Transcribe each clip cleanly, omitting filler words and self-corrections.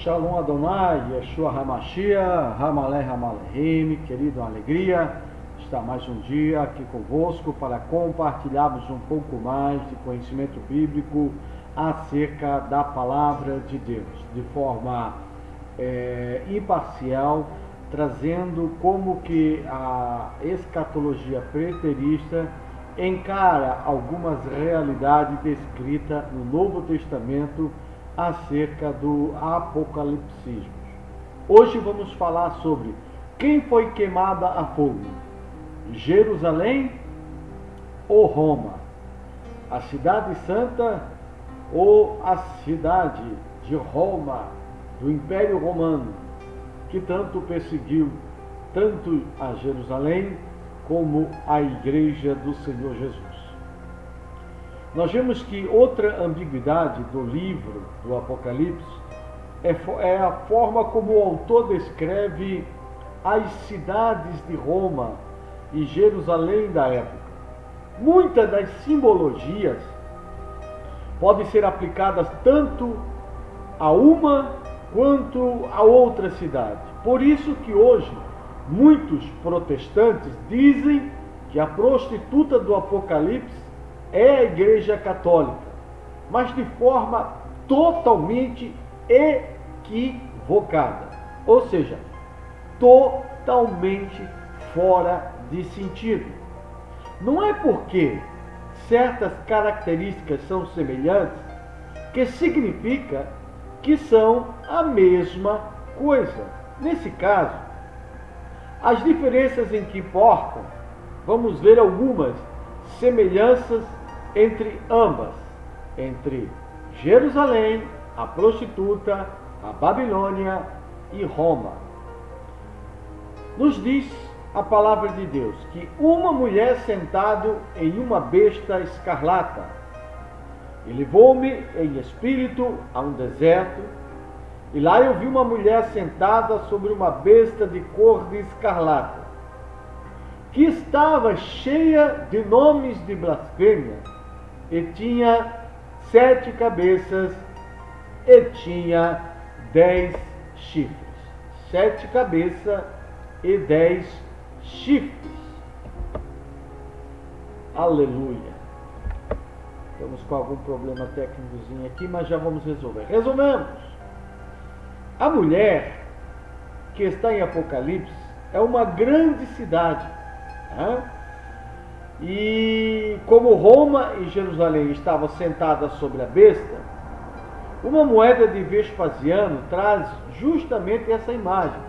Shalom Adonai, Yeshua HaMashiach, Hamalei Hamalehim, querido, uma alegria estar mais um dia aqui convosco para compartilharmos um pouco mais de conhecimento bíblico acerca da palavra de Deus, de forma imparcial, trazendo como que a escatologia preterista encara algumas realidades descritas no Novo Testamento acerca do apocalipsismo. Hoje vamos falar sobre quem foi queimada a fogo, Jerusalém ou Roma, a cidade santa ou a cidade de Roma, do Império Romano, que tanto perseguiu tanto a Jerusalém como a Igreja do Senhor Jesus. Nós vemos que outra ambiguidade do livro do Apocalipse é a forma como o autor descreve as cidades de Roma e Jerusalém da época. Muitas das simbologias podem ser aplicadas tanto a uma quanto a outra cidade. Por isso que hoje muitos protestantes dizem que a prostituta do Apocalipse é a Igreja Católica, mas de forma totalmente equivocada, ou seja, totalmente fora de sentido. Não é porque certas características são semelhantes que significa que são a mesma coisa. Nesse caso, as diferenças em que importam, vamos ver algumas semelhanças entre ambas, entre Jerusalém, a prostituta, a Babilônia e Roma. Nos diz a palavra de Deus que uma mulher sentada em uma besta escarlata, e levou-me em espírito a um deserto, e lá eu vi uma mulher sentada sobre uma besta de cor de escarlata, que estava cheia de nomes de blasfêmia, e tinha 7 cabeças e tinha 10 chifres. 7 cabeças e 10 chifres. Aleluia. Estamos com algum problema técnicozinho aqui, mas já vamos resolver. Resolvemos. A mulher que está em Apocalipse é uma grande cidade. E como Roma e Jerusalém estavam sentadas sobre a besta, uma moeda de Vespasiano traz justamente essa imagem,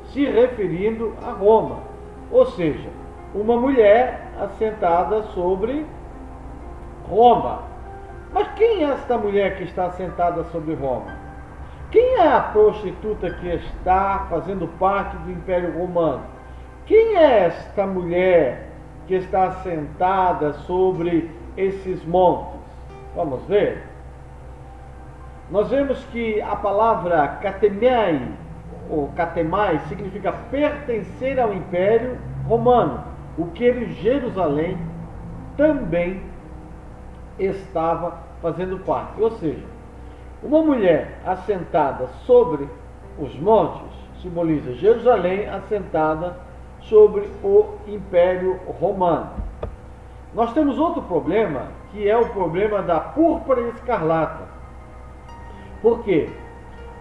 se referindo a Roma, ou seja, uma mulher assentada sobre Roma. Mas quem é esta mulher que está assentada sobre Roma? Quem é a prostituta que está fazendo parte do Império Romano? Quem é esta mulher que está sentada sobre esses montes? Vamos ver. Nós vemos que a palavra katemai, ou katemai, significa pertencer ao Império Romano, o que Jerusalém também estava fazendo parte. Ou seja, uma mulher assentada sobre os montes simboliza Jerusalém assentada sobre o Império Romano. Nós temos outro problema, que é o problema da púrpura e escarlata. Por quê?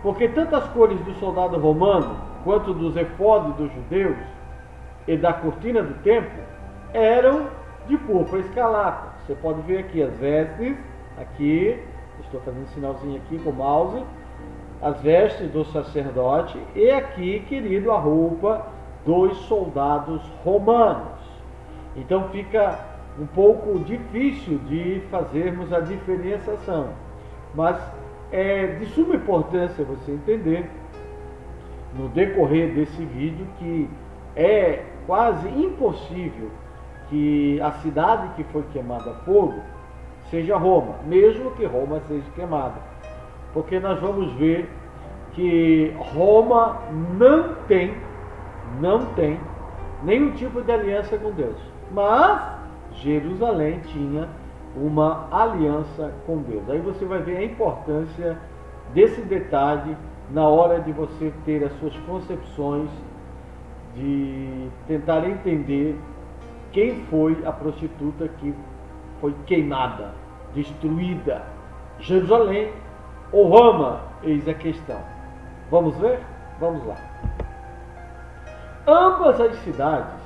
Porque tanto as cores do soldado romano, quanto dos efodes dos judeus e da cortina do templo, eram de púrpura e escarlata. Você pode ver aqui as vestes, aqui, estou fazendo um sinalzinho aqui com o mouse, as vestes do sacerdote, e aqui, querido, a roupa dos soldados romanos. Então fica um pouco difícil de fazermos a diferenciação, mas é de suma importância você entender no decorrer desse vídeo que é quase impossível que a cidade que foi queimada a fogo seja Roma, mesmo que Roma seja queimada, porque nós vamos ver que Roma não tem nenhum tipo de aliança com Deus, mas Jerusalém tinha uma aliança com Deus. Aí você vai ver a importância desse detalhe na hora de você ter as suas concepções, de tentar entender quem foi a prostituta que foi queimada, destruída, Jerusalém ou Roma, eis a questão. Vamos ver? Vamos lá. Ambas as cidades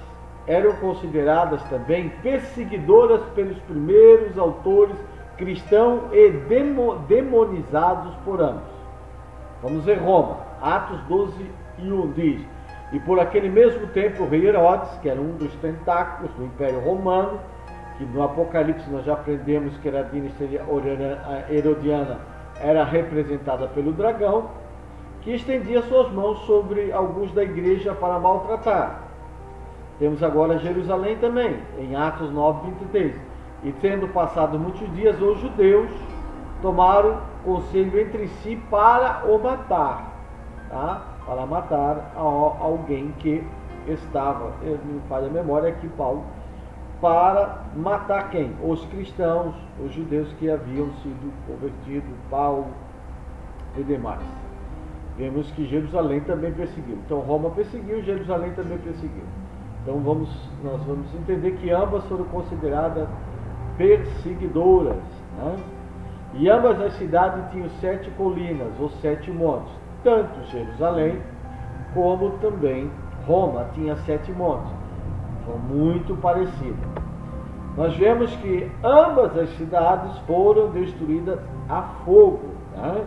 eram consideradas também perseguidoras pelos primeiros autores cristãos e demonizados por ambos. Vamos ver Roma, Atos 12:1 diz: e por aquele mesmo tempo o rei Herodes, que era um dos tentáculos do Império Romano, que no Apocalipse nós já aprendemos que era a dinastia herodiana, era representada pelo dragão, que estendia suas mãos sobre alguns da igreja para maltratar. Temos agora Jerusalém também, em Atos 9:23. E tendo passado muitos dias, os judeus tomaram conselho entre si para o matar, tá? Para matar alguém que estava, me falha a memória aqui, Paulo, para matar quem? Os cristãos, os judeus que haviam sido convertidos, Paulo e demais. Vemos que Jerusalém também perseguiu. Então Roma perseguiu, Jerusalém também perseguiu. Então nós vamos entender que ambas foram consideradas perseguidoras, né? E ambas as cidades tinham 7 colinas, ou 7 montes. Tanto Jerusalém como também Roma tinha 7 montes. São muito parecidas. Nós vemos que ambas as cidades foram destruídas a fogo, né?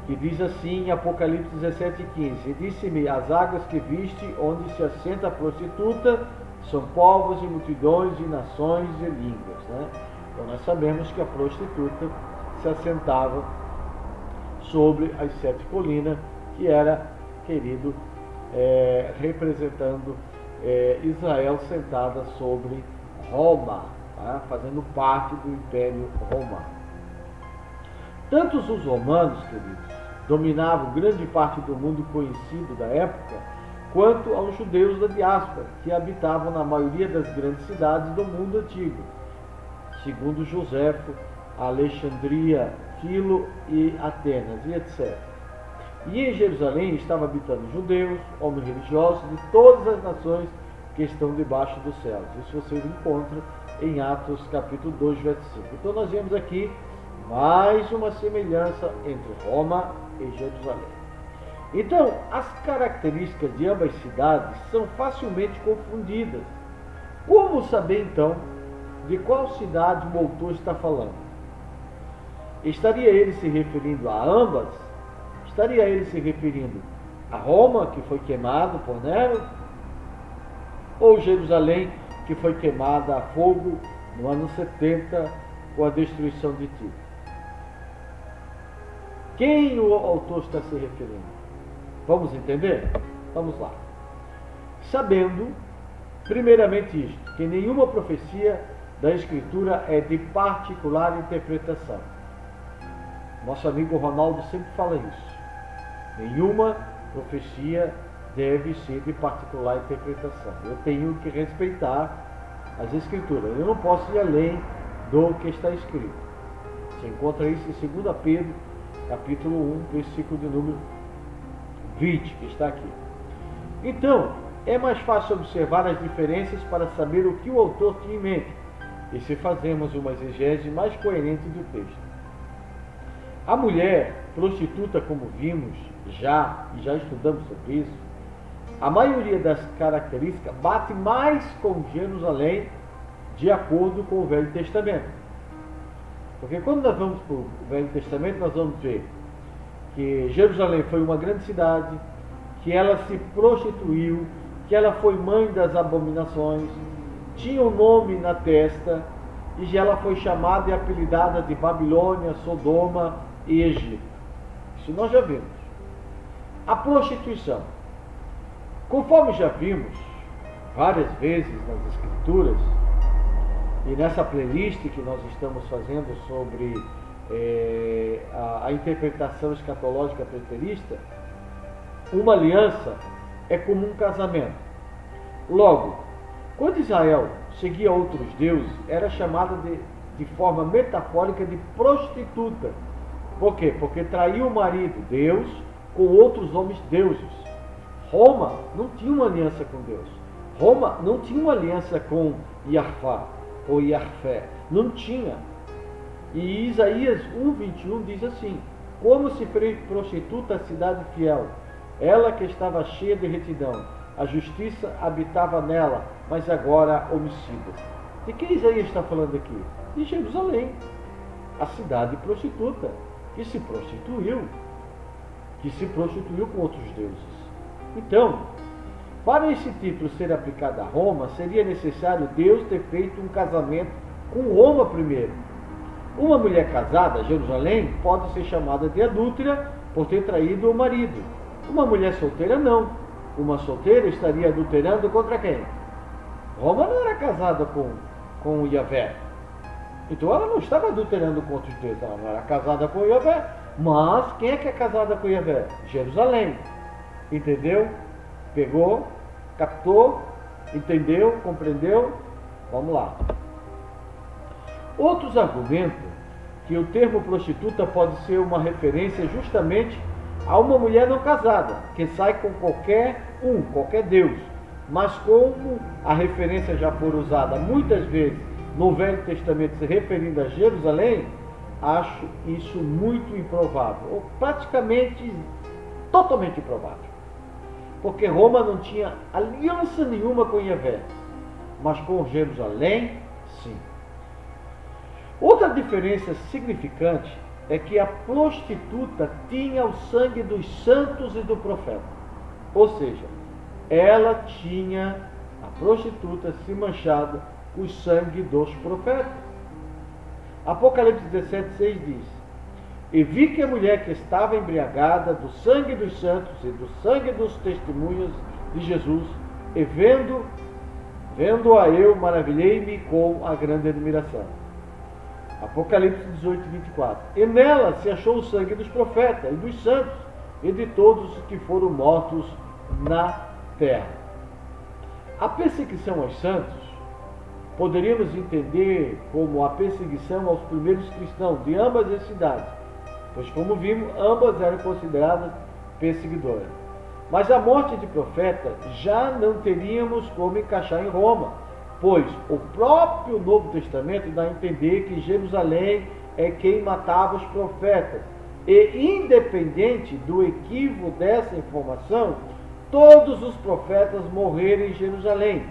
Que diz assim em Apocalipse 17:15: e disse-me, as águas que viste, onde se assenta a prostituta, são povos e multidões e nações e línguas, né? Então nós sabemos que a prostituta se assentava sobre as 7 colinas, que era, querido, representando Israel sentada sobre Roma, tá? Fazendo parte do Império Romano. Tanto os romanos, queridos, dominavam grande parte do mundo conhecido da época, quanto aos judeus da diáspora, que habitavam na maioria das grandes cidades do mundo antigo, segundo Joséfo, Alexandria, Filo e Atenas, e etc. E em Jerusalém estavam habitando judeus, homens religiosos de todas as nações que estão debaixo dos céus. Isso você encontra em Atos capítulo 2, verso 5. Então nós vemos aqui mais uma semelhança entre Roma e Jerusalém. Então, as características de ambas cidades são facilmente confundidas. Como saber, então, de qual cidade o autor está falando? Estaria ele se referindo a ambas? Estaria ele se referindo a Roma, que foi queimado por Nero? Ou Jerusalém, que foi queimada a fogo no ano 70 com a destruição de Tiro? Quem o autor está se referindo? Vamos entender? Vamos lá. Sabendo, primeiramente isto, que nenhuma profecia da Escritura é de particular interpretação. Nosso amigo Ronaldo sempre fala isso. Nenhuma profecia deve ser de particular interpretação. Eu tenho que respeitar as Escrituras. Eu não posso ir além do que está escrito. Você encontra isso em 2 Pedro, capítulo 1, versículo de número 20, que está aqui. Então, é mais fácil observar as diferenças para saber o que o autor tinha em mente, e se fazemos uma exegese mais coerente do texto. A mulher prostituta, como vimos já estudamos sobre isso, a maioria das características bate mais com Jerusalém de acordo com o Velho Testamento. Porque quando nós vamos para o Velho Testamento, nós vamos ver que Jerusalém foi uma grande cidade, que ela se prostituiu, que ela foi mãe das abominações, tinha um nome na testa, e ela foi chamada e apelidada de Babilônia, Sodoma e Egito. Isso nós já vimos. A prostituição. Conforme já vimos várias vezes nas Escrituras, e nessa playlist que nós estamos fazendo sobre a interpretação escatológica preterista, uma aliança é como um casamento. Logo, quando Israel seguia outros deuses, era chamada de forma metafórica de prostituta. Por quê? Porque traiu o marido, Deus, com outros homens deuses. Roma não tinha uma aliança com Deus. Roma não tinha uma aliança com Iarfá ou Iarfé. Não tinha. E Isaías 1:21 diz assim: como se prostituta a cidade fiel, ela que estava cheia de retidão, a justiça habitava nela, mas agora homicida. De que Isaías está falando aqui? De Jerusalém, a cidade prostituta, que se prostituiu com outros deuses. Então, para esse título ser aplicado a Roma, seria necessário Deus ter feito um casamento com Roma primeiro. Uma mulher casada, Jerusalém, pode ser chamada de adúltera por ter traído o marido. Uma mulher solteira, não. Uma solteira estaria adulterando contra quem? Roma não era casada com Yahvé. Então ela não estava adulterando com outros deuses. Ela não era casada com Yahvé. Mas quem é que é casada com Yahvé? Jerusalém. Entendeu? Pegou? Captou? Entendeu? Compreendeu? Vamos lá. Outros argumentam que o termo prostituta pode ser uma referência justamente a uma mulher não casada, que sai com qualquer deus. Mas como a referência já for usada muitas vezes no Velho Testamento se referindo a Jerusalém, acho isso muito improvável, ou praticamente totalmente improvável. Porque Roma não tinha aliança nenhuma com Yahvé, mas com Jerusalém, sim. Outra diferença significante é que a prostituta tinha o sangue dos santos e do profeta. Ou seja, a prostituta se manchado com o sangue dos profetas. Apocalipse 17:6 diz: e vi que a mulher que estava embriagada do sangue dos santos e do sangue dos testemunhos de Jesus, e vendo-a eu, maravilhei-me com a grande admiração. Apocalipse 18:24. E nela se achou o sangue dos profetas e dos santos e de todos os que foram mortos na terra. A perseguição aos santos poderíamos entender como a perseguição aos primeiros cristãos de ambas as cidades, pois, como vimos, ambas eram consideradas perseguidoras. Mas a morte de profeta já não teríamos como encaixar em Roma, pois o próprio Novo Testamento dá a entender que Jerusalém é quem matava os profetas. E, independente do equívoco dessa informação, todos os profetas morreram em Jerusalém.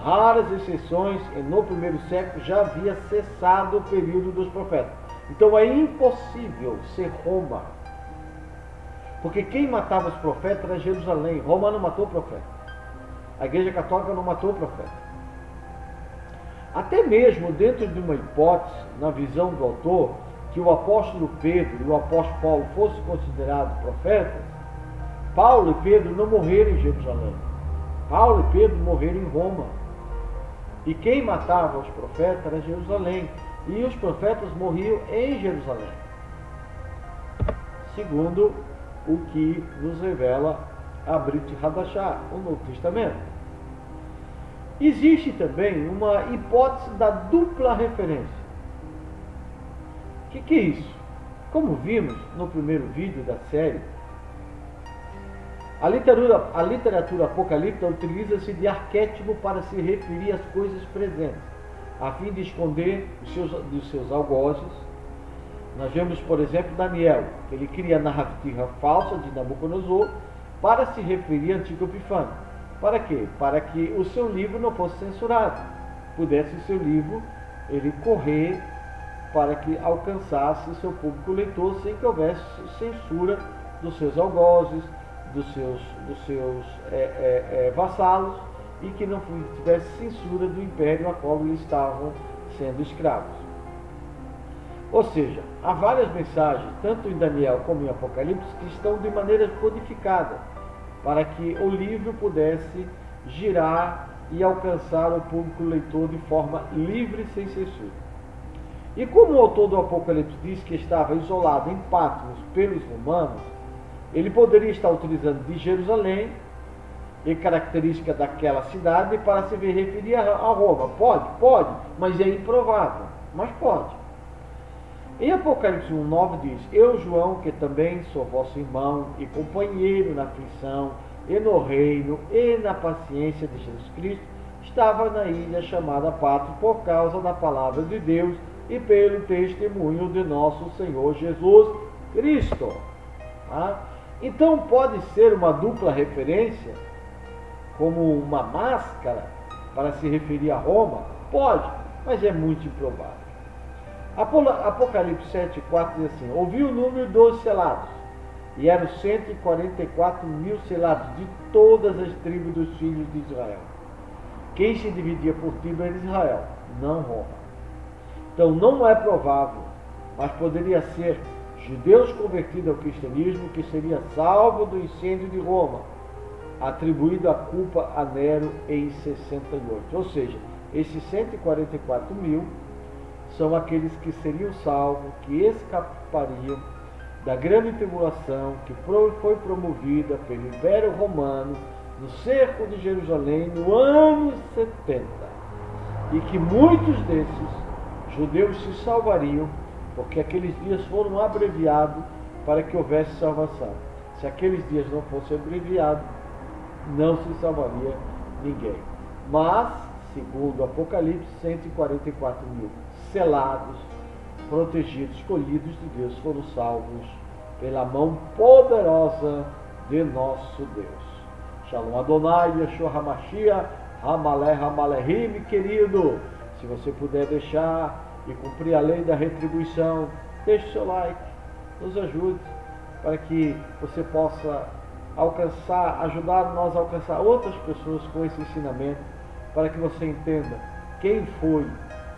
Raras exceções, e no primeiro século já havia cessado o período dos profetas. Então é impossível ser Roma, porque quem matava os profetas era Jerusalém. Roma não matou o profeta. A Igreja Católica não matou o profeta. Até mesmo dentro de uma hipótese, na visão do autor, que o apóstolo Pedro e o apóstolo Paulo fossem considerados profetas, Paulo e Pedro não morreram em Jerusalém. Paulo e Pedro morreram em Roma. E quem matava os profetas era Jerusalém. E os profetas morriam em Jerusalém, segundo o que nos revela a Brit Hadashah, o Novo Testamento. Existe também uma hipótese da dupla referência. O que é isso? Como vimos no primeiro vídeo da série, a literatura apocalíptica utiliza-se de arquétipo para se referir às coisas presentes, a fim de esconder os seus algozes. Nós vemos, por exemplo, Daniel, que ele cria a narrativa falsa de Nabucodonosor para se referir a Antíoco Epifânio. Para quê? Para que o seu livro não fosse censurado, pudesse o seu livro ele correr para que alcançasse seu público leitor sem que houvesse censura dos seus algozes, dos seus vassalos, e que não tivesse censura do império a qual eles estavam sendo escravos. Ou seja, há várias mensagens, tanto em Daniel como em Apocalipse, que estão de maneira codificada, para que o livro pudesse girar e alcançar o público leitor de forma livre e sem censura. E como o autor do Apocalipse diz que estava isolado em Patmos pelos romanos, ele poderia estar utilizando de Jerusalém e característica daquela cidade para se referir a Roma. Pode, mas é improvável, mas pode. Em Apocalipse 1:9 diz: Eu, João, que também sou vosso irmão e companheiro na aflição, e no reino, e na paciência de Jesus Cristo, estava na ilha chamada Patmos por causa da palavra de Deus e pelo testemunho de nosso Senhor Jesus Cristo. Tá? Então pode ser uma dupla referência, como uma máscara, para se referir a Roma? Pode, mas é muito improvável. Apocalipse 7:4 diz assim: ouvi o número dos selados, e eram 144.000 selados de todas as tribos dos filhos de Israel. Quem se dividia por tribo era Israel, não Roma. Então não é provável, mas poderia ser judeus convertidos ao cristianismo que seria salvo do incêndio de Roma, atribuído a culpa a Nero em 68. Ou seja, esses 144.000 são aqueles que seriam salvos, que escapariam da grande tribulação que foi promovida pelo Império Romano no cerco de Jerusalém no ano 70. E que muitos desses judeus se salvariam, porque aqueles dias foram abreviados para que houvesse salvação. Se aqueles dias não fossem abreviados, não se salvaria ninguém. Mas, segundo o Apocalipse, 144.000 selados, protegidos, escolhidos de Deus, foram salvos pela mão poderosa de nosso Deus. Shalom Adonai, Yeshua HaMashiach, Hamalé, Hamalehim, querido. Se você puder deixar e cumprir a lei da retribuição, deixe o seu like, nos ajude para que você possa ajudar nós a alcançar outras pessoas com esse ensinamento, para que você entenda quem foi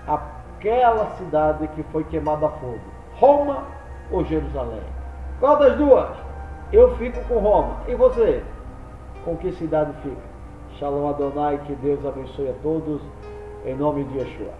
aquela cidade que foi queimada a fogo, Roma ou Jerusalém. Qual das duas? Eu fico com Roma. E você? Com que cidade fica? Shalom Adonai, que Deus abençoe a todos, em nome de Yeshua.